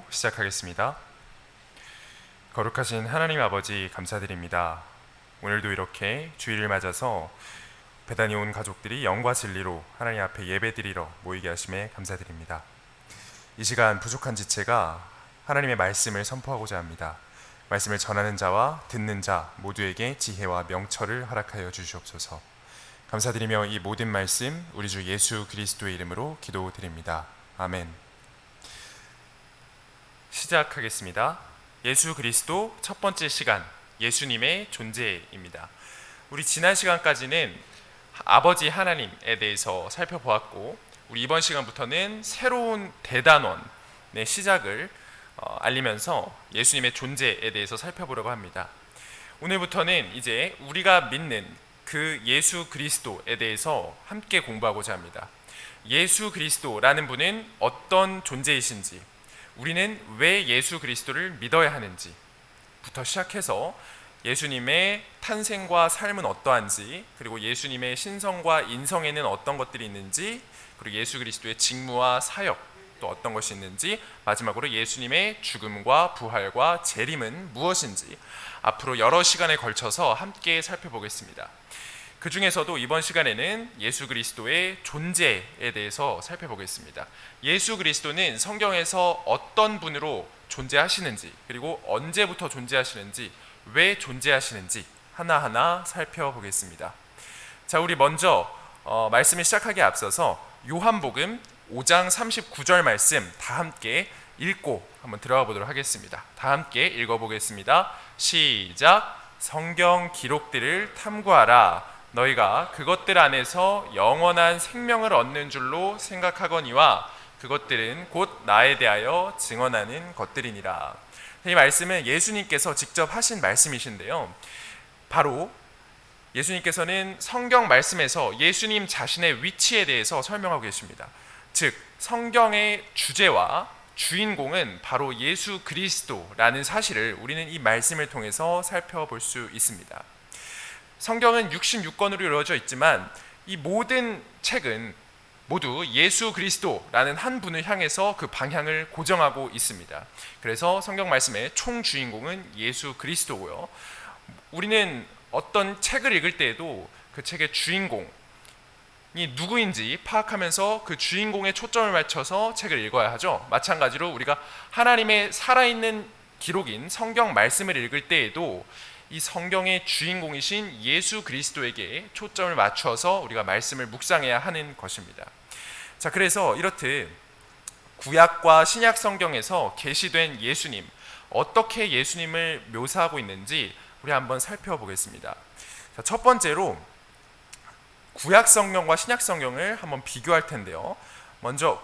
시작하겠습니다. 거룩하신 하나님 아버지 감사드립니다. 오늘도 이렇게 주일을 맞아서 배단이 온 가족들이 영과 진리로 하나님 앞에 예배드리러 모이게 하심에 감사드립니다. 이 시간 부족한 지체가 하나님의 말씀을 선포하고자 합니다. 말씀을 전하는 자와 듣는 자 모두에게 지혜와 명철을 허락하여 주시옵소서. 감사드리며 이 모든 말씀 우리 주 예수 그리스도의 이름으로 기도드립니다. 아멘. 시작하겠습니다. 예수 그리스도 첫 번째 시간, 예수님의 존재입니다. 우리 지난 시간까지는 아버지 하나님에 대해서 살펴보았고, 우리 이번 시간부터는 새로운 대단원의 시작을 알리면서 예수님의 존재에 대해서 살펴보려고 합니다. 오늘부터는 이제 우리가 믿는 그 예수 그리스도에 대해서 함께 공부하고자 합니다. 예수 그리스도라는 분은 어떤 존재이신지, 우리는 왜 예수 그리스도를 믿어야 하는지부터 시작해서 예수님의 탄생과 삶은 어떠한지, 그리고 예수님의 신성과 인성에는 어떤 것들이 있는지, 그리고 예수 그리스도의 직무와 사역 또 어떤 것이 있는지, 마지막으로 예수님의 죽음과 부활과 재림은 무엇인지 앞으로 여러 시간에 걸쳐서 함께 살펴보겠습니다. 그 중에서도 이번 시간에는 예수 그리스도의 존재에 대해서 살펴보겠습니다. 예수 그리스도는 성경에서 어떤 분으로 존재하시는지, 그리고 언제부터 존재하시는지, 왜 존재하시는지 하나하나 살펴보겠습니다. 자, 우리 먼저 말씀을 시작하기에 앞서서 요한복음 5장 39절 말씀 다 함께 읽고 한번 들어가 보도록 하겠습니다. 다 함께 읽어보겠습니다. 시작. 성경 기록들을 탐구하라. 너희가 그것들 안에서 영원한 생명을 얻는 줄로 생각하거니와 그것들은 곧 나에 대하여 증언하는 것들이니라. 이 말씀은 예수님께서 직접 하신 말씀이신데요, 바로 예수님께서는 성경 말씀에서 예수님 자신의 위치에 대해서 설명하고 계십니다. 즉, 성경의 주제와 주인공은 바로 예수 그리스도라는 사실을 우리는 이 말씀을 통해서 살펴볼 수 있습니다. 성경은 66권으로 이루어져 있지만 이 모든 책은 모두 예수 그리스도라는 한 분을 향해서 그 방향을 고정하고 있습니다. 그래서 성경 말씀의 총 주인공은 예수 그리스도고요, 우리는 어떤 책을 읽을 때에도 그 책의 주인공이 누구인지 파악하면서 그 주인공에 초점을 맞춰서 책을 읽어야 하죠. 마찬가지로 우리가 하나님의 살아있는 기록인 성경 말씀을 읽을 때에도 이 성경의 주인공이신 예수 그리스도에게 초점을 맞춰서 우리가 말씀을 묵상해야 하는 것입니다. 자, 그래서 이렇듯 구약과 신약 성경에서 계시된 예수님, 어떻게 예수님을 묘사하고 있는지 우리 한번 살펴보겠습니다. 자, 첫 번째로 구약 성경과 신약 성경을 한번 비교할 텐데요, 먼저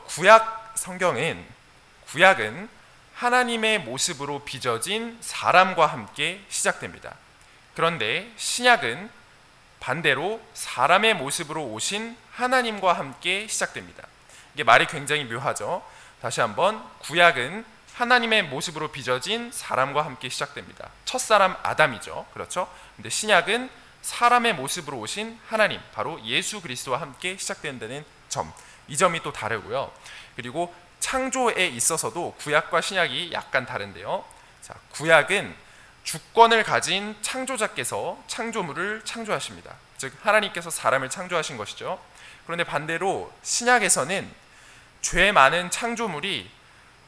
구약은 하나님의 모습으로 빚어진 사람과 함께 시작됩니다. 그런데 신약은 반대로 사람의 모습으로 오신 하나님과 함께 시작됩니다. 이게 말이 굉장히 묘하죠. 다시 한번, 구약은 하나님의 모습으로 빚어진 사람과 함께 시작됩니다. 첫사람 아담이죠. 그렇죠? 근데 신약은 사람의 모습으로 오신 하나님, 바로 예수 그리스도와 함께 시작된다는 점, 이 점이 또 다르고요. 그리고 창조에 있어서도 구약과 신약이 약간 다른데요. 자, 구약은 주권을 가진 창조자께서 창조물을 창조하십니다. 즉, 하나님께서 사람을 창조하신 것이죠. 그런데 반대로 신약에서는 죄 많은 창조물이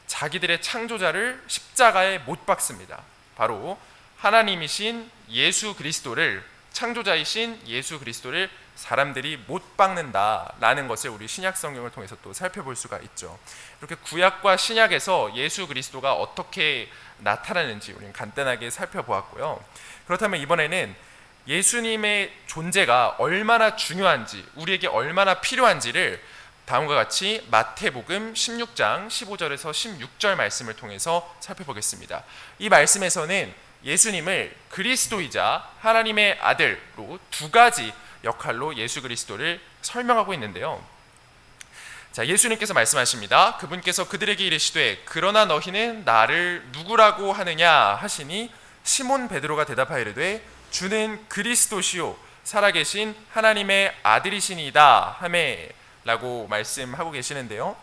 자기들의 창조자를 십자가에 못 박습니다. 바로 하나님이신 예수 그리스도를, 창조자이신 예수 그리스도를 사람들이 못 박는다라는 것을 우리 신약 성경을 통해서 또 살펴볼 수가 있죠. 이렇게 구약과 신약에서 예수 그리스도가 어떻게 나타나는지 우리는 간단하게 살펴보았고요. 그렇다면 이번에는 예수님의 존재가 얼마나 중요한지, 우리에게 얼마나 필요한지를 다음과 같이 마태복음 16장 15절에서 16절 말씀을 통해서 살펴보겠습니다. 이 말씀에서는 예수님을 그리스도이자 하나님의 아들로 두 가지 역할로 예수 그리스도를 설명하고 있는데요. 자, 예수님께서 말씀하십니다. 그분께서 그들에게 이르시되 그러나 너희는 나를 누구라고 하느냐 하시니 시몬 베드로가 대답하여 이르되 주는 그리스도시요 살아계신 하나님의 아들이시니이다 하매 라고 말씀하고 계시는데요.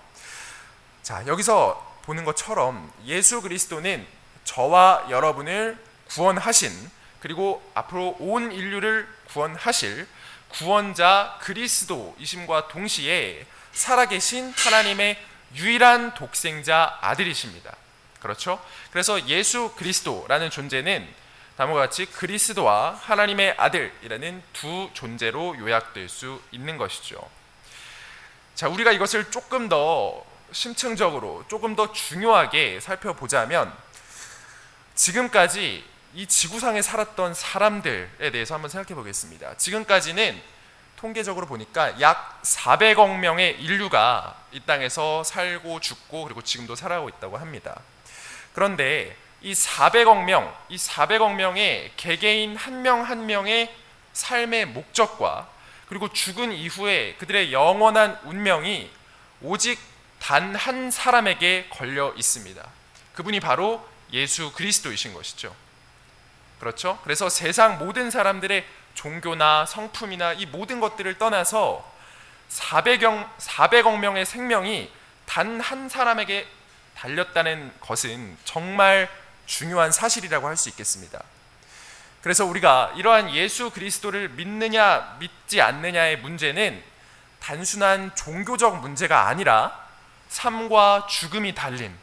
자, 여기서 보는 것처럼 예수 그리스도는 저와 여러분을 구원하신, 그리고 앞으로 온 인류를 구원하실 구원자 그리스도이심과 동시에 살아계신 하나님의 유일한 독생자 아들이십니다. 그렇죠? 그래서 예수 그리스도라는 존재는 다음과 같이 그리스도와 하나님의 아들이라는 두 존재로 요약될 수 있는 것이죠. 자, 우리가 이것을 조금 더 심층적으로, 조금 더 중요하게 살펴보자면, 지금까지 이 지구상에 살았던 사람들에 대해서 한번 생각해 보겠습니다. 지금까지는 통계적으로 보니까 약 400억 명의 인류가 이 땅에서 살고 죽고 그리고 지금도 살아가고 있다고 합니다. 그런데 이 400억 명의 개개인 한 명 한 명의 삶의 목적과 그리고 죽은 이후에 그들의 영원한 운명이 오직 단 한 사람에게 걸려 있습니다. 그분이 바로 예수 그리스도이신 것이죠. 그렇죠? 그래서 세상 모든 사람들의 종교나 성품이나 이 모든 것들을 떠나서 400억 명의 생명이 단 한 사람에게 달렸다는 것은 정말 중요한 사실이라고 할 수 있겠습니다. 그래서 우리가 이러한 예수 그리스도를 믿느냐 믿지 않느냐의 문제는 단순한 종교적 문제가 아니라 삶과 죽음이 달린,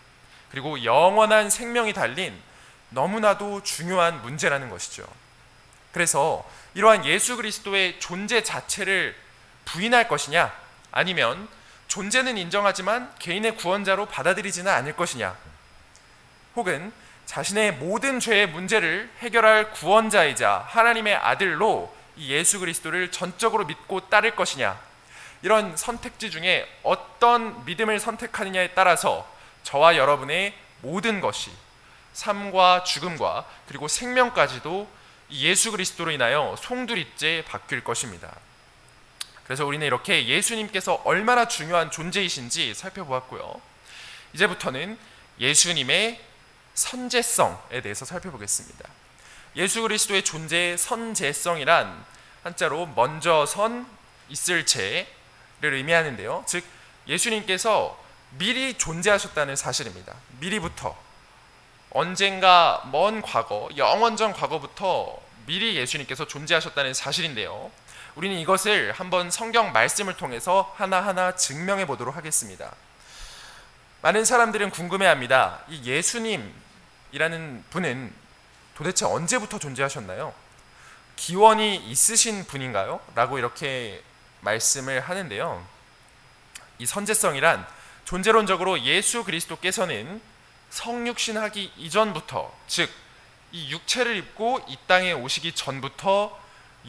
그리고 영원한 생명이 달린 너무나도 중요한 문제라는 것이죠. 그래서 이러한 예수 그리스도의 존재 자체를 부인할 것이냐, 아니면 존재는 인정하지만 개인의 구원자로 받아들이지는 않을 것이냐, 혹은 자신의 모든 죄의 문제를 해결할 구원자이자 하나님의 아들로 이 예수 그리스도를 전적으로 믿고 따를 것이냐, 이런 선택지 중에 어떤 믿음을 선택하느냐에 따라서 저와 여러분의 모든 것이, 삶과 죽음과 그리고 생명까지도 예수 그리스도로 인하여 송두리째 바뀔 것입니다. 그래서 우리는 이렇게 예수님께서 얼마나 중요한 존재이신지 살펴보았고요. 이제부터는 예수님의 선제성에 대해서 살펴보겠습니다. 예수 그리스도의 존재의 선제성이란 한자로 먼저 선, 있을 채를 의미하는데요. 즉 예수님께서 미리 존재하셨다는 사실입니다. 미리부터, 언젠가 먼 과거, 영원전 과거부터 미리 예수님께서 존재하셨다는 사실인데요. 우리는 이것을 한번 성경 말씀을 통해서 하나하나 증명해 보도록 하겠습니다. 많은 사람들은 궁금해합니다. 이 예수님이라는 분은 도대체 언제부터 존재하셨나요? 기원이 있으신 분인가요? 라고 이렇게 말씀을 하는데요. 이 선제성이란 존재론적으로 예수 그리스도께서는 성육신하기 이전부터, 즉 이 육체를 입고 이 땅에 오시기 전부터,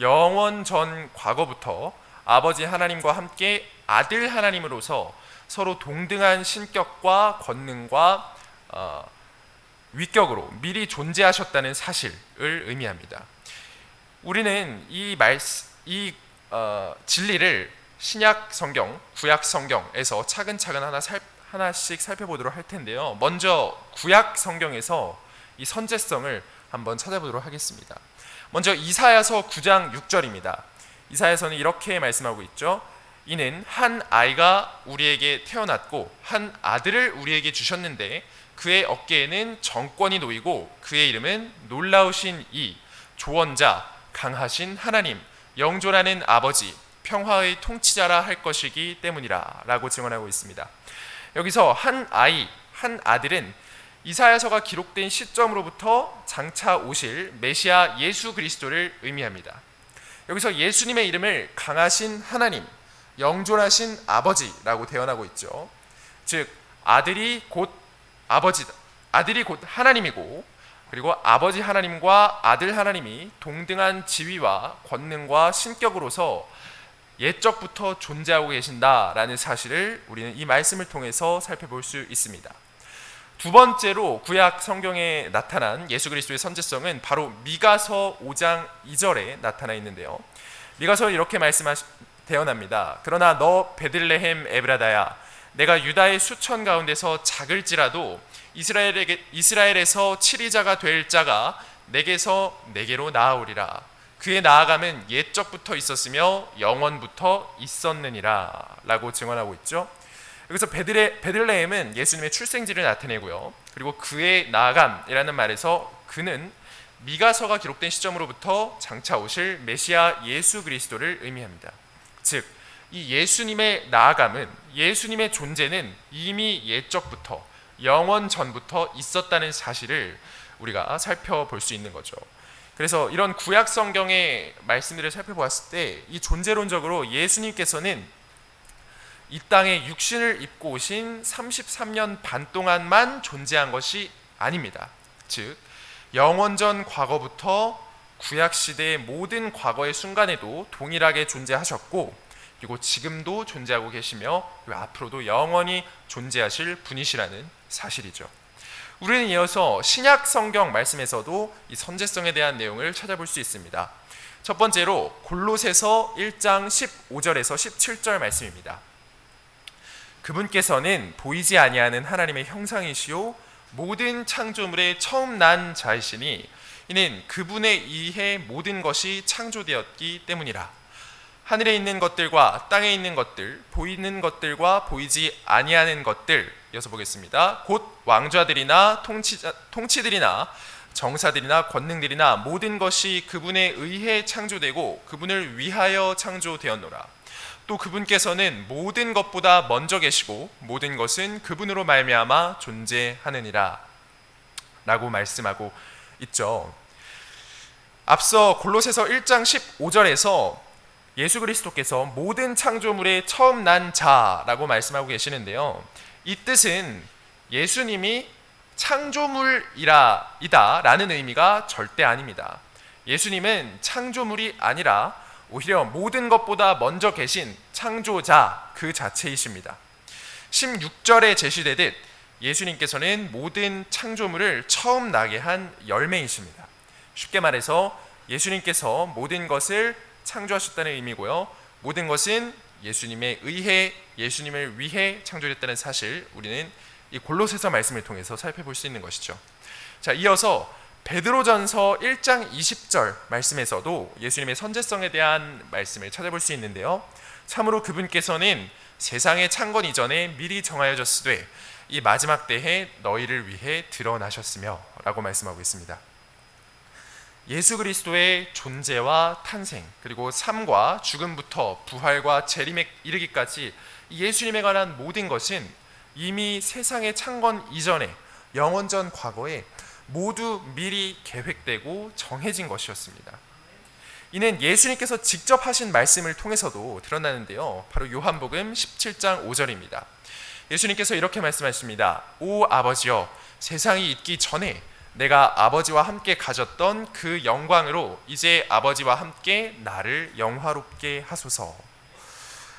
영원 전 과거부터 아버지 하나님과 함께 아들 하나님으로서 서로 동등한 신격과 권능과 위격으로 미리 존재하셨다는 사실을 의미합니다. 우리는 이 진리를 신약 성경, 구약 성경에서 차근차근 하나씩 살펴보도록 할 텐데요. 먼저 구약 성경에서 이 선제성을 한번 찾아보도록 하겠습니다. 먼저 이사야서 9장 6절입니다. 이사야서는 이렇게 말씀하고 있죠. 이는 한 아이가 우리에게 태어났고 한 아들을 우리에게 주셨는데 그의 어깨에는 정권이 놓이고 그의 이름은 놀라우신 이, 조언자, 강하신 하나님, 영존하는 아버지, 평화의 통치자라 할 것이기 때문이라 라고 증언하고 있습니다. 여기서 한 아이, 한 아들은 이사야서가 기록된 시점으로부터 장차 오실 메시아 예수 그리스도를 의미합니다. 여기서 예수님의 이름을 강하신 하나님, 영존하신 아버지라고 대언하고 있죠. 즉 아들이 곧 아버지다, 아들이 곧 하나님이고, 그리고 아버지 하나님과 아들 하나님이 동등한 지위와 권능과 신격으로서 옛적부터 존재하고 계신다라는 사실을 우리는 이 말씀을 통해서 살펴볼 수 있습니다. 두 번째로 구약 성경에 나타난 예수 그리스도의 선제성은 바로 미가서 5장 2절에 나타나 있는데요. 미가서는 이렇게 대언합니다. 그러나 너 베들레헴 에브라다야, 내가 유다의 수천 가운데서 작을지라도 이스라엘에서 치리자가 될 자가 내게로 나아오리라. 그의 나아감은 옛적부터 있었으며 영원부터 있었느니라 라고 증언하고 있죠. 여기서 베들레헴은 예수님의 출생지를 나타내고요. 그리고 그의 나아감이라는 말에서 그는 미가서가 기록된 시점으로부터 장차 오실 메시아 예수 그리스도를 의미합니다. 즉, 이 예수님의 나아감은, 예수님의 존재는 이미 옛적부터, 영원 전부터 있었다는 사실을 우리가 살펴볼 수 있는 거죠. 그래서 이런 구약 성경의 말씀들을 살펴보았을 때 이 존재론적으로 예수님께서는 이 땅에 육신을 입고 오신 33년 반 동안만 존재한 것이 아닙니다. 즉, 영원전 과거부터 구약시대의 모든 과거의 순간에도 동일하게 존재하셨고, 그리고 지금도 존재하고 계시며 앞으로도 영원히 존재하실 분이시라는 사실이죠. 우리는 이어서 신약 성경 말씀에서도 이 선제성에 대한 내용을 찾아볼 수 있습니다. 첫 번째로 골로새서 1장 15절에서 17절 말씀입니다. 그분께서는 보이지 아니하는 하나님의 형상이시요 모든 창조물의 처음 난 자이시니 이는 그분에 의해 모든 것이 창조되었기 때문이라. 하늘에 있는 것들과 땅에 있는 것들, 보이는 것들과 보이지 아니하는 것들, 이어서 보겠습니다. 곧 왕좌들이나 통치들이나 정사들이나 권능들이나 모든 것이 그분에 의해 창조되고 그분을 위하여 창조되었노라. 또 그분께서는 모든 것보다 먼저 계시고 모든 것은 그분으로 말미암아 존재하느니라 라고 말씀하고 있죠. 앞서 골로새서 1장 15절에서 예수 그리스도께서 모든 창조물의 처음 난 자라고 말씀하고 계시는데요, 이 뜻은 예수님이 창조물이다 라는 의미가 절대 아닙니다. 예수님은 창조물이 아니라 오히려 모든 것보다 먼저 계신 창조자 그 자체이십니다. 16절에 제시되듯 예수님께서는 모든 창조물을 처음 나게 한 열매이십니다. 쉽게 말해서 예수님께서 모든 것을 창조하셨다는 의미고요, 모든 것은 예수님에 의해, 예수님을 위해 창조됐다는 사실, 우리는 이 골로새서 말씀을 통해서 살펴볼 수 있는 것이죠. 자, 이어서 베드로전서 1장 20절 말씀에서도 예수님의 선제성에 대한 말씀을 찾아볼 수 있는데요, 참으로 그분께서는 세상의 창건 이전에 미리 정하여졌으되 이 마지막 때에 너희를 위해 드러나셨으며 라고 말씀하고 있습니다. 예수 그리스도의 존재와 탄생, 그리고 삶과 죽음부터 부활과 재림에 이르기까지 예수님에 관한 모든 것은 이미 세상의 창건 이전에, 영원전 과거에 모두 미리 계획되고 정해진 것이었습니다. 이는 예수님께서 직접 하신 말씀을 통해서도 드러나는데요, 바로 요한복음 17장 5절입니다. 예수님께서 이렇게 말씀하십니다. 오 아버지여, 세상이 있기 전에 내가 아버지와 함께 가졌던 그 영광으로 이제 아버지와 함께 나를 영화롭게 하소서.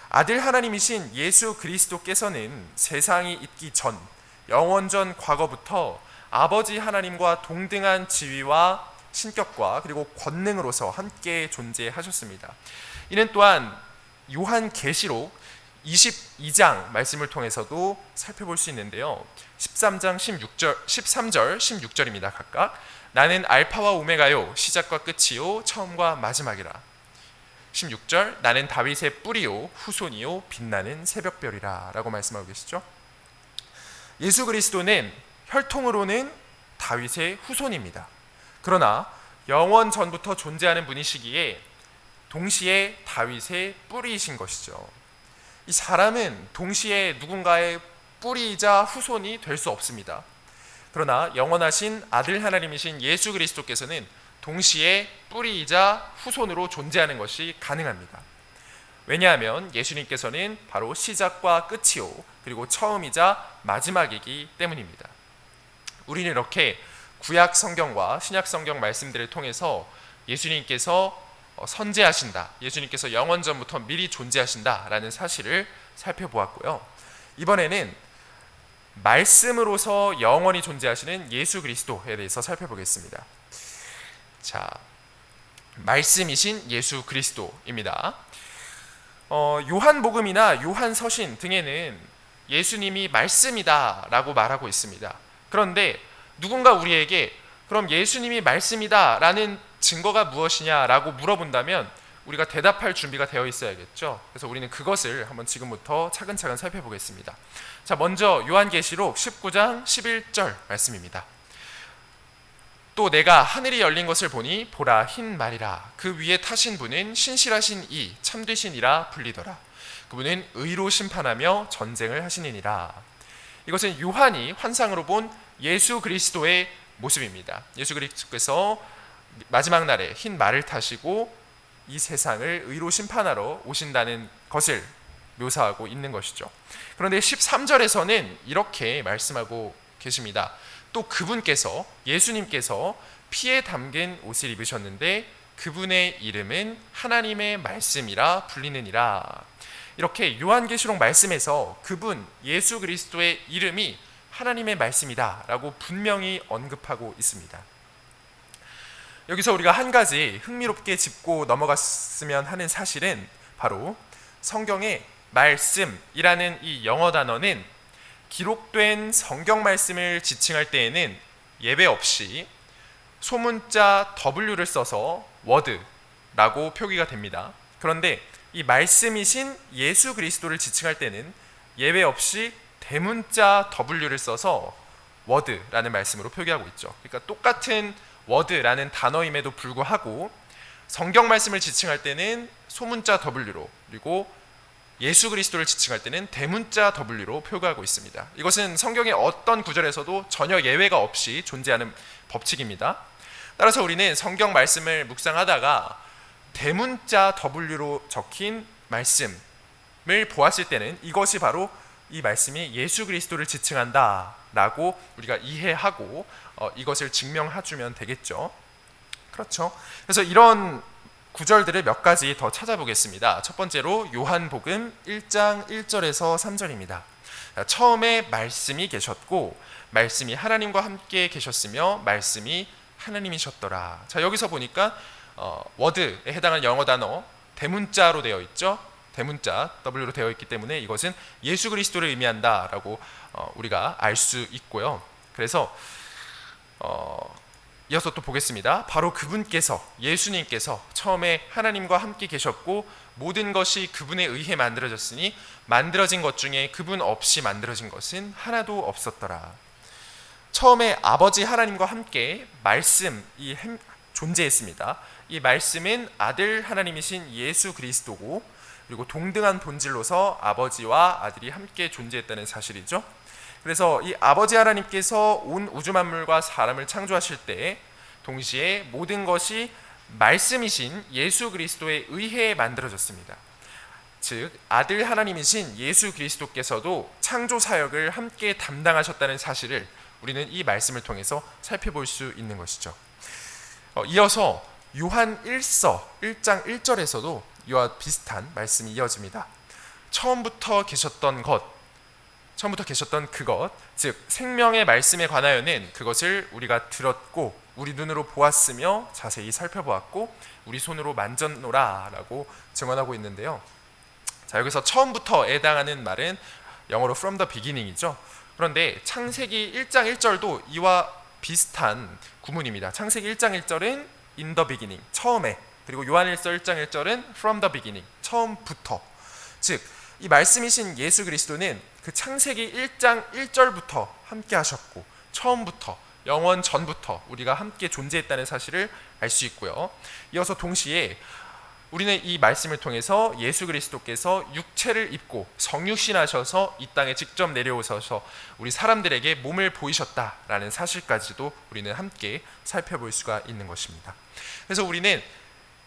아들 하나님이신 예수 그리스도께서는 세상이 있기 전, 영원전 과거부터 아버지 하나님과 동등한 지위와 신격과 그리고 권능으로서 함께 존재하셨습니다. 이는 또한 요한계시록 22장 말씀을 통해서도 살펴볼 수 있는데요, 13장 13절 16절입니다. 각각 나는 알파와 오메가요 시작과 끝이요 처음과 마지막이라. 16절 나는 다윗의 뿌리요 후손이요 빛나는 새벽별이라 라고 말씀하고 계시죠. 예수 그리스도는 혈통으로는 다윗의 후손입니다. 그러나 영원 전부터 존재하는 분이시기에 동시에 다윗의 뿌리이신 것이죠. 이 사람은 동시에 누군가의 뿌리이자 후손이 될 수 없습니다. 그러나 영원하신 아들 하나님이신 예수 그리스도께서는 동시에 뿌리이자 후손으로 존재하는 것이 가능합니다. 왜냐하면 예수님께서는 바로 시작과 끝이요 그리고 처음이자 마지막이기 때문입니다. 우리는 이렇게 구약 성경과 신약 성경 말씀들을 통해서 예수님께서 선재하신다, 예수님께서 영원 전부터 미리 존재하신다라는 사실을 살펴보았고요. 이번에는 말씀으로서 영원히 존재하시는 예수 그리스도에 대해서 살펴보겠습니다. 자, 말씀이신 예수 그리스도입니다. 요한복음이나 요한서신 등에는 예수님이 말씀이다라고 말하고 있습니다. 그런데 누군가 우리에게 그럼 예수님이 말씀이다라는 증거가 무엇이냐라고 물어본다면 우리가 대답할 준비가 되어 있어야겠죠. 그래서 우리는 그것을 한번 지금부터 차근차근 살펴보겠습니다. 자, 먼저 요한계시록 19장 11절 말씀입니다. 또 내가 하늘이 열린 것을 보니 보라 흰 말이라. 그 위에 타신 분은 신실하신 이 참되신 이라 불리더라. 그분은 의로 심판하며 전쟁을 하시니라. 이것은 요한이 환상으로 본 예수 그리스도의 모습입니다. 예수 그리스도께서 마지막 날에 흰 말을 타시고 이 세상을 의로 심판하러 오신다는 것을 묘사하고 있는 것이죠. 그런데 13절에서는 이렇게 말씀하고 계십니다. 또 그분께서, 예수님께서 피에 담긴 옷을 입으셨는데 그분의 이름은 하나님의 말씀이라 불리느니라. 이렇게 요한계시록 말씀에서 그분 예수 그리스도의 이름이 하나님의 말씀이다 라고 분명히 언급하고 있습니다. 여기서 우리가 한 가지 흥미롭게 짚고 넘어갔으면 하는 사실은 바로 성경의 말씀이라는 이 영어 단어는 기록된 성경 말씀을 지칭할 때에는 예외 없이 소문자 W를 써서 word라고 표기가 됩니다. 그런데 이 말씀이신 예수 그리스도를 지칭할 때는 예외 없이 대문자 W를 써서 word라는 말씀으로 표기하고 있죠. 그러니까 똑같은 word라는 단어임에도 불구하고 성경 말씀을 지칭할 때는 소문자 W로, 그리고 예수 그리스도를 지칭할 때는 대문자 W로 표기하고 있습니다. 이것은 성경의 어떤 구절에서도 전혀 예외가 없이 존재하는 법칙입니다. 따라서 우리는 성경 말씀을 묵상하다가 대문자 W로 적힌 말씀을 보았을 때는 이것이 바로 이 말씀이 예수 그리스도를 지칭한다 라고 우리가 이해하고 이것을 증명해주면 되겠죠. 그렇죠. 그래서 이런 구절들을 몇 가지 더 찾아보겠습니다. 첫 번째로 요한복음 1장 1절에서 3절입니다. 처음에 말씀이 계셨고 말씀이 하나님과 함께 계셨으며 말씀이 하나님이셨더라. 자, 여기서 보니까 워드에 해당하는 영어 단어 대문자로 되어 있죠. 대문자 W로 되어 있기 때문에 이것은 예수 그리스도를 의미한다라고 우리가 알 수 있고요. 그래서 이어서 또 보겠습니다. 바로 그분께서, 예수님께서 처음에 하나님과 함께 계셨고 모든 것이 그분에 의해 만들어졌으니 만들어진 것 중에 그분 없이 만들어진 것은 하나도 없었더라. 처음에 아버지 하나님과 함께 말씀이 존재했습니다. 이 말씀은 아들 하나님이신 예수 그리스도고, 그리고 동등한 본질로서 아버지와 아들이 함께 존재했다는 사실이죠. 그래서 이 아버지 하나님께서 온 우주 만물과 사람을 창조하실 때 동시에 모든 것이 말씀이신 예수 그리스도에 의해 만들어졌습니다. 즉 아들 하나님이신 예수 그리스도께서도 창조 사역을 함께 담당하셨다는 사실을 우리는 이 말씀을 통해서 살펴볼 수 있는 것이죠. 이어서 요한 1서 1장 1절에서도 이와 비슷한 말씀이 이어집니다. 처음부터 계셨던 그것, 즉 생명의 말씀에 관하여는 그것을 우리가 들었고 우리 눈으로 보았으며 자세히 살펴보았고 우리 손으로 만졌노라 라고 증언하고 있는데요. 자, 여기서 처음부터에 해당하는 말은 영어로 from the beginning이죠. 그런데 창세기 1장 1절도 이와 비슷한 구문입니다. 창세기 1장 1절은 in the beginning, 처음에, 그리고 요한일서 1장 1절은 from the beginning, 처음부터. 즉 이 말씀이신 예수 그리스도는 그 창세기 1장 1절부터 함께 하셨고 처음부터, 영원 전부터 우리가 함께 존재했다는 사실을 알 수 있고요. 이어서 동시에 우리는 이 말씀을 통해서 예수 그리스도께서 육체를 입고 성육신하셔서 이 땅에 직접 내려오셔서 우리 사람들에게 몸을 보이셨다라는 사실까지도 우리는 함께 살펴볼 수가 있는 것입니다. 그래서 우리는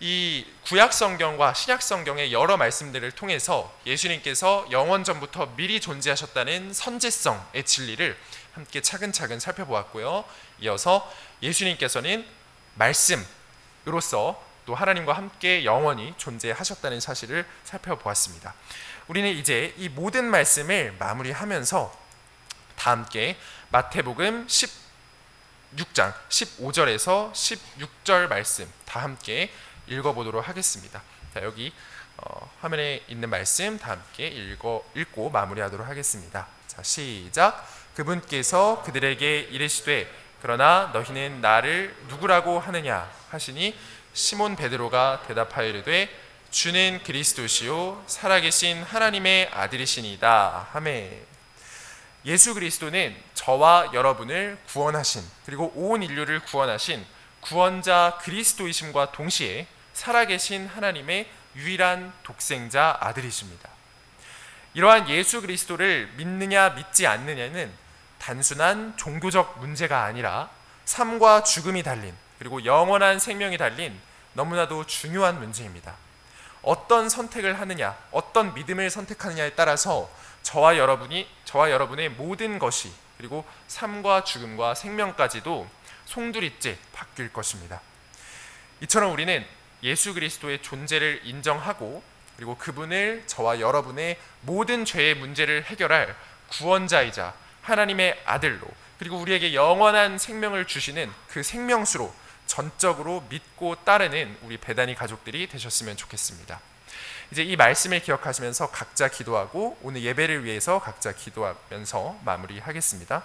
이 구약 성경과 신약 성경의 여러 말씀들을 통해서 예수님께서 영원 전부터 미리 존재하셨다는 선지성의 진리를 함께 차근차근 살펴보았고요. 이어서 예수님께서는 말씀으로서 또 하나님과 함께 영원히 존재하셨다는 사실을 살펴보았습니다. 우리는 이제 이 모든 말씀을 마무리하면서 다 함께 마태복음 16장 15절에서 16절 말씀 다 함께 읽어보도록 하겠습니다. 자, 여기 화면에 있는 말씀 다 함께 읽고 마무리하도록 하겠습니다. 자, 시작. 그분께서 그들에게 이르시되 그러나 너희는 나를 누구라고 하느냐 하시니 시몬 베드로가 대답하여 이르되 주는 그리스도시요 살아계신 하나님의 아들이시니이다. 아멘. 예수 그리스도는 저와 여러분을 구원하신, 그리고 온 인류를 구원하신 구원자 그리스도이심과 동시에 살아계신 하나님의 유일한 독생자 아들이십니다. 이러한 예수 그리스도를 믿느냐 믿지 않느냐는 단순한 종교적 문제가 아니라 삶과 죽음이 달린, 그리고 영원한 생명이 달린 너무나도 중요한 문제입니다. 어떤 선택을 하느냐, 어떤 믿음을 선택하느냐에 따라서 저와 여러분의 모든 것이, 그리고 삶과 죽음과 생명까지도 송두리째 바뀔 것입니다. 이처럼 우리는 예수 그리스도의 존재를 인정하고, 그리고 그분을 저와 여러분의 모든 죄의 문제를 해결할 구원자이자 하나님의 아들로, 그리고 우리에게 영원한 생명을 주시는 그 생명수로 전적으로 믿고 따르는 우리 베다니 가족들이 되셨으면 좋겠습니다. 이제 이 말씀을 기억하시면서 각자 기도하고 오늘 예배를 위해서 각자 기도하면서 마무리하겠습니다.